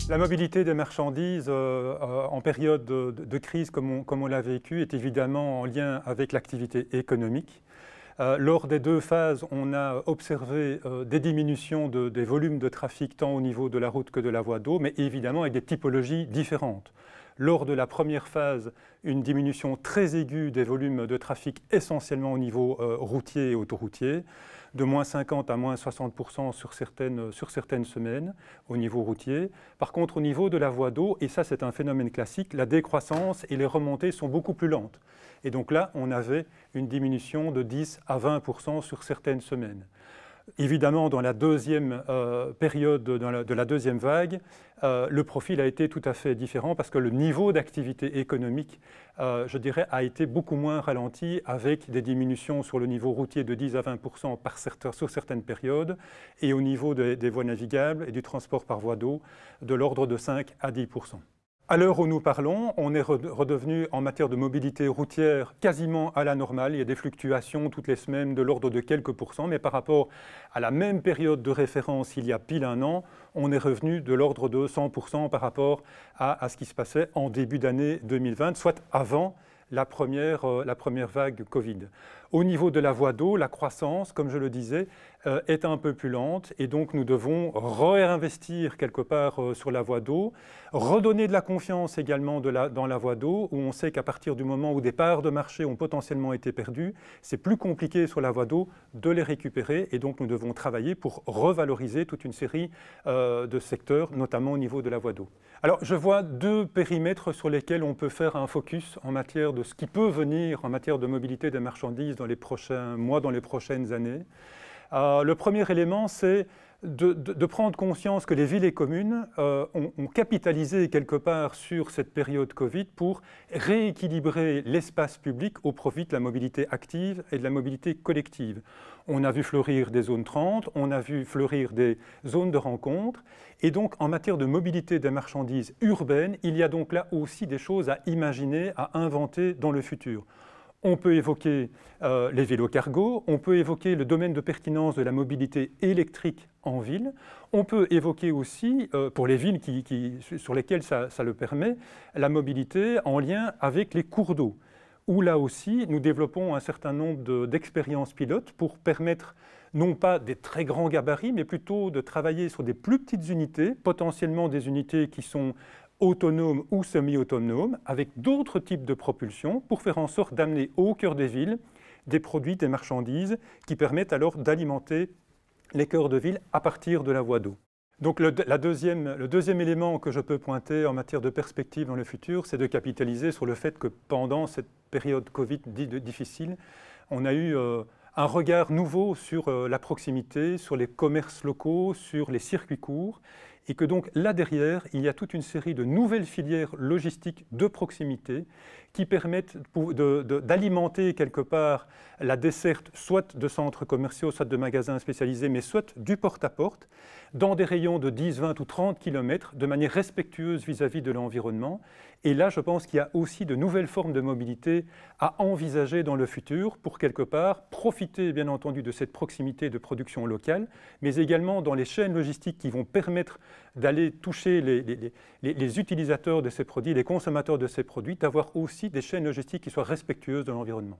La mobilité des marchandises en période de crise comme on l'a vécu est évidemment en lien avec l'activité économique. Lors des deux phases, on a observé des diminutions des volumes de trafic tant au niveau de la route que de la voie d'eau, mais évidemment avec des typologies différentes. Lors de la première phase, une diminution très aiguë des volumes de trafic essentiellement au niveau routier et autoroutier, de moins 50 à moins 60% sur certaines semaines au niveau routier. Par contre, au niveau de la voie d'eau, et ça c'est un phénomène classique, la décroissance et les remontées sont beaucoup plus lentes. Et donc là, on avait une diminution de 10 à 20% sur certaines semaines. Évidemment, dans la deuxième période de la deuxième vague, le profil a été tout à fait différent parce que le niveau d'activité économique, je dirais, a été beaucoup moins ralenti avec des diminutions sur le niveau routier de 10 à 20% sur certaines périodes et au niveau des voies navigables et du transport par voie d'eau de l'ordre de 5 à 10%. À l'heure où nous parlons, on est redevenu en matière de mobilité routière quasiment à la normale. Il y a des fluctuations toutes les semaines de l'ordre de quelques pourcents, mais par rapport à la même période de référence il y a pile un an, on est revenu de l'ordre de 100% par rapport à ce qui se passait en début d'année 2020, soit avant la première vague Covid. Au niveau de la voie d'eau, la croissance, comme je le disais, est un peu plus lente et donc nous devons réinvestir quelque part sur la voie d'eau, redonner de la confiance également dans la voie d'eau, où on sait qu'à partir du moment où des parts de marché ont potentiellement été perdues, c'est plus compliqué sur la voie d'eau de les récupérer et donc nous devons travailler pour revaloriser toute une série de secteurs, notamment au niveau de la voie d'eau. Alors je vois deux périmètres sur lesquels on peut faire un focus en matière de ce qui peut venir en matière de mobilité des marchandises dans les prochains mois, dans les prochaines années. Le premier élément, c'est de prendre conscience que les villes et communes ont capitalisé quelque part sur cette période Covid pour rééquilibrer l'espace public au profit de la mobilité active et de la mobilité collective. On a vu fleurir des zones 30, on a vu fleurir des zones de rencontre, et donc en matière de mobilité des marchandises urbaines, il y a donc là aussi des choses à imaginer, à inventer dans le futur. On peut évoquer les vélos cargo, on peut évoquer le domaine de pertinence de la mobilité électrique en ville, on peut évoquer aussi, pour les villes sur lesquelles ça le permet, la mobilité en lien avec les cours d'eau, où là aussi nous développons un certain nombre d'expériences pilotes pour permettre non pas des très grands gabarits, mais plutôt de travailler sur des plus petites unités, potentiellement des unités qui sont autonomes ou semi-autonomes, avec d'autres types de propulsion pour faire en sorte d'amener au cœur des villes des produits, des marchandises qui permettent alors d'alimenter les cœurs de ville à partir de la voie d'eau. Donc le deuxième élément que je peux pointer en matière de perspective dans le futur, c'est de capitaliser sur le fait que pendant cette période Covid difficile, on a eu un regard nouveau sur la proximité, sur les commerces locaux, sur les circuits courts, et que donc là derrière, il y a toute une série de nouvelles filières logistiques de proximité qui permettent d'alimenter quelque part la desserte soit de centres commerciaux, soit de magasins spécialisés, mais soit du porte-à-porte, dans des rayons de 10, 20 ou 30 km, de manière respectueuse vis-à-vis de l'environnement. Et là, je pense qu'il y a aussi de nouvelles formes de mobilité à envisager dans le futur pour quelque part profiter bien entendu de cette proximité de production locale, mais également dans les chaînes logistiques qui vont permettre d'aller toucher les utilisateurs de ces produits, les consommateurs de ces produits, d'avoir aussi des chaînes logistiques qui soient respectueuses de l'environnement.